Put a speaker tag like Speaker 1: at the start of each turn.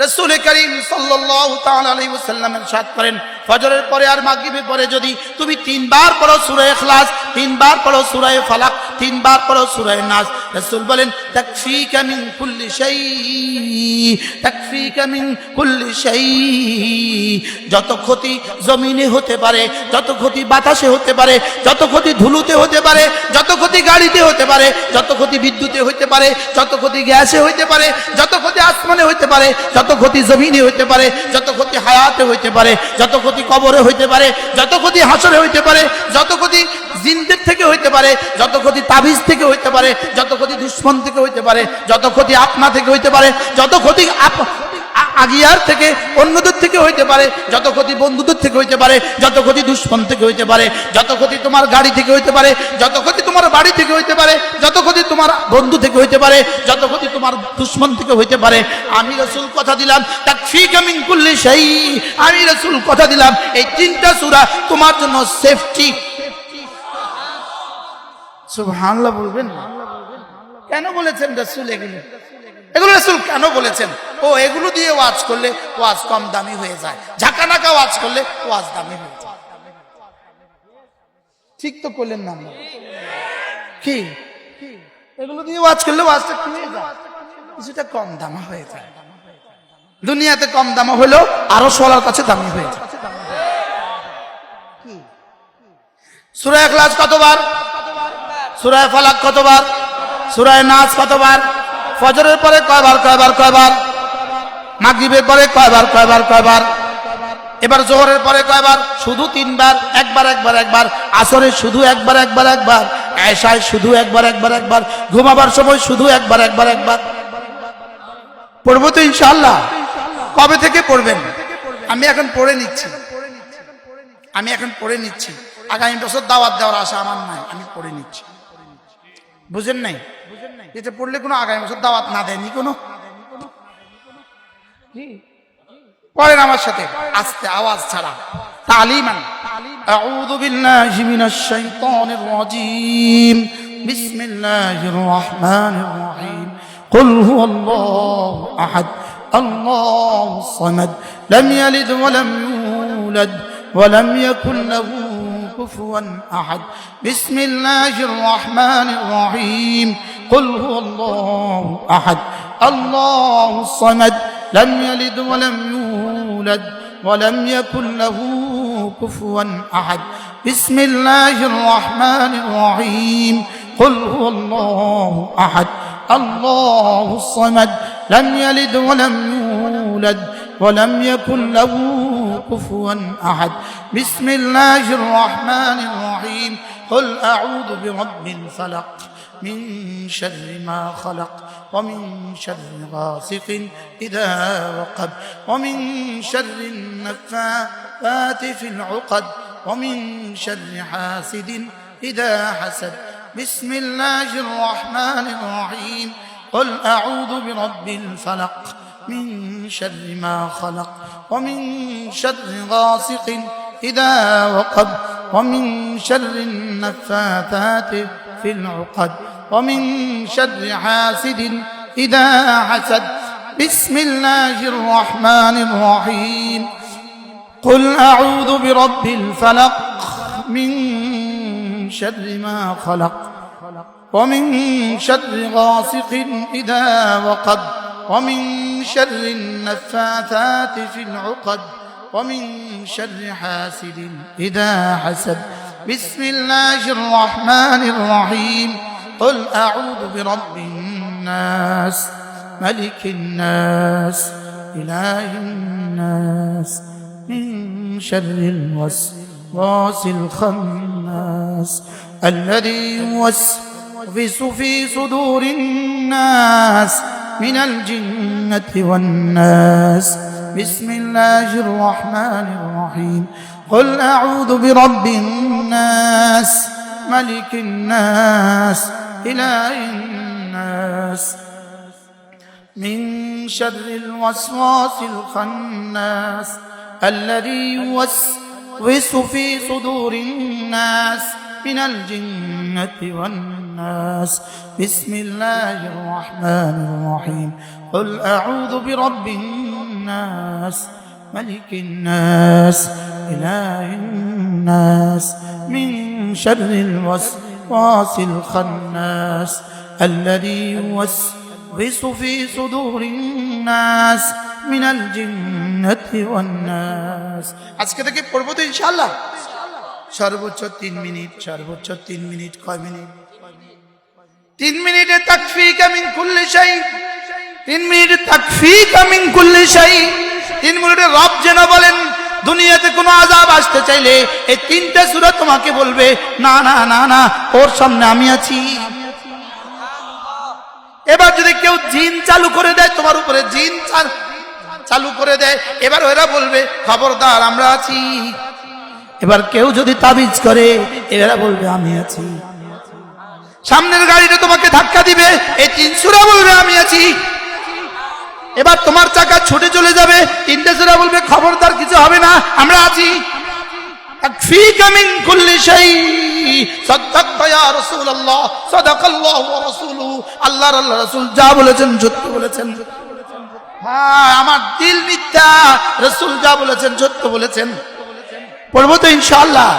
Speaker 1: রাসূল করিম সাল্লাল্লাহু তাআলা আলাইহি ওয়াসাল্লাম ইরশাদ করেন, ফজরের পরে আর মাগরিবের পরে যদি তুমি 3 বার পড়ো সূরা ইখলাস, 3 বার পড়ো সূরা ফালাক, 3 বার পড়ো সূরা নাস, রাসূল বলেন তাকফিকা মিন কুল্লি শাই, তাকফিকা মিন কুল্লি শাই। যত ক্ষতি জমিনে হতে পারে, যত ক্ষতি বাতাসে হতে পারে, যত ক্ষতি ধুলোতে হতে পারে, যত ক্ষতি গাড়িতে হতে পারে, যত ক্ষতি বিদ্যুতে হতে পারে, যত ক্ষতি গ্যাসে হইতে পারে, যত ক্ষতি আসমানে হইতে পারে, যত ক্ষতি জমিনে হইতে পারে, যত ক্ষতি হায়াতে হইতে পারে, যত ক্ষতি কবরে হইতে পারে, যত ক্ষতি হাসরে হইতে পারে, যত ক্ষতি জিনদের থেকে হইতে পারে, যত ক্ষতি তাবিজ থেকে হইতে পারে, যত ক্ষতি দুশ্মন থেকে হইতে পারে, যত ক্ষতি আপনা থেকে হইতে পারে, যত ক্ষতি আগিয়ার থেকে অন্যদের থেকে হইতে পারে, যত ক্ষতি বন্ধুদের থেকে হইতে পারে, যত ক্ষতি দুশ্মন থেকে হইতে পারে, যত ক্ষতি তোমার গাড়ি থেকে হইতে পারে, যত ক্ষতি তোমার বাড়ি থেকে হইতে পারে, যত ক্ষতি তোমার বন্ধু থেকে হইতে পারে, যত ক্ষতি তোমার দুশ্মন থেকে হইতে পারে, আমি রাসূল কথা দিলাম তাকফিকা মিন কুল্লি শাই, আমি রাসূল কথা দিলাম এই 3টা সূরা তোমার জন্য সেফটি। সুবহানাল্লাহ বলবেন না? কেন বলেছেন রাসূল এগুলো? এগুলো রাসূল কেন বলেছেন? ও এগুলো দিয়ে ওয়াজ করলে ওয়াজ কম দামি হয়ে যায়, ঝাঁকানাকা ওয়াজ করলে ওয়াজ দামি হয়ে যায়। ঠিক তো করলেন না? কি এগুলো দিয়ে ওয়াজ করলে ওয়াজটা কি হয়ে যায়? কিছুটা কম দামা হয়ে যায়। দুনিয়াতে কম দামা হলেও আরো সবার কাছে দামি হয়ে যায়। সূরা ইখলাস কতবার? সূরা ফালাক কতবার? সূরা নাস কতবার? ফজরের পরে কয়বার কয়বার কয়বার? মাগরিবের পরে কয়বার কয়বার কয়বার? এবার যোহরের পরে কয়বার? শুধু 3 বার, একবার একবার একবার। আসরে শুধু একবার একবার একবার। এশায় শুধু একবার একবার একবার। ঘুমাবার সময় শুধু একবার একবার একবার। পড়বো তো ইনশাআল্লাহ? কবে থেকে পড়বেন? আমি এখন পড়ে নিচ্ছি, আমি এখন পড়ে নিচ্ছি। আগামী বছর দাওয়াত দেওয়ার আশা আমার নাই, আমি পড়ে নিচ্ছি। বুঝেন নাই? এটা পড়লে কোনো আগামী বছর দাওয়াত না দেয়নি কোনো। পড়েন আমার সাথে আস্তে আওয়াজ ছাড়া, তালিমান। আউযু বিল্লাহি মিনাশ শাইতানির রাজীম, বিসমিল্লাহির রহমানির রহিম। কুল হুয়াল্লাহু আহাদ, আল্লাহুস সামাদ, লাম ইয়ালিদ ওয়া লাম ইউলাদ ওয়া লাম ইয়াকুল লাহু কুফুয়ান আহাদ। বিসমিল্লাহির রহমানির রহিম। কুল হুয়াল্লাহু আহাদ, আল্লাহুস সামাদ, لم يلد ولم يولد ولم يكن له كفوا أحد. بسم الله الرحمن الرحيم. قل هو الله أحد، الله الصمد، لم يلد ولم يولد ولم يكن له كفوا أحد. بسم الله الرحمن الرحيم. قل أعوذ برب الفلق من شر ما خلق ومن شر غاسق إذا وقب ومن شر النفاثات في العقد ومن شر حاسد إذا حسد. بسم الله الرحمن الرحيم. قل أعوذ برب الفلق من شر ما خلق ومن شر غاسق إذا وقب ومن شر النفاثات في العقد ومن شر حاسد إذا حسد. بسم الله الرحمن الرحيم. قل أعوذ برب الفلق من شر ما خلق ومن شر غاسق إذا وقب ومن شر النفاثات في العقد ومن شر حاسد إذا حسد. بسم الله الرحمن الرحيم. قل أعوذ برب الناس، ملك الناس، إله الناس، من شر الوسواس الخناس الذي يوسوس في صدور الناس من الجنة والناس. بسم الله الرحمن الرحيم. قل أعوذ برب الناس، ملك الناس، إله الناس، من شر الوسواس الخناس الذي يوسوس في صدور الناس من الجنة والناس. بسم الله الرحمن الرحيم. قل أعوذ برب الناس، الناس ملك الناس إله الناس من شر الوسواس الخناس الذي يوسوس في صدور الناس من الجنة والناس আজকে থেকে পড়বো তো ইনশাআল্লাহ সর্বোচ্চ 3 মিনিট সর্বোচ্চ 3 মিনিট কয় মিনিট 3 মিনিটে তাকফীকা মিন কুল্লি শাই 3 মিনিটে তাকফীকা মিন কুল্লি শাই 3 মিনিটে রব যেন বলেন দুনিয়াতে কোনো আযাব আসতে চাইলে এই তিনটা সূরা তোমাকে বলবে না না না না ওর সামনে আমি আছি। এবার যদি কেউ জিন চালু করে দেয় তোমার উপরে জিন চালু করে দেয় এবার ওরা বলবে খবরদার আমরা আছি। এবার কেউ যদি তাবিজ করে এরা বলবে আমি আছি। সামনের গাড়িটা তোমাকে ধাক্কা দিবে এই 3 সূরা বলবে আমি আছি। এবার তোমার চাকা ছুটে চলে যাবে 3টে সূরা বলবে খবরদার কিছু হবে না আমরা আছি। তাকফীকা মিন কুল্লি শাই সাদাক্তা ইয়া রাসূলুল্লাহ সাদাকাল্লাহু ওয়া রাসূলুহু আল্লাহর রাসূল যা বলেছেন সত্য বলেছেন। হ্যাঁ আমার দিল মিথ্যা রাসূল যা বলেছেন সত্য বলেছেন। পড়বো তো ইনশাআল্লাহ।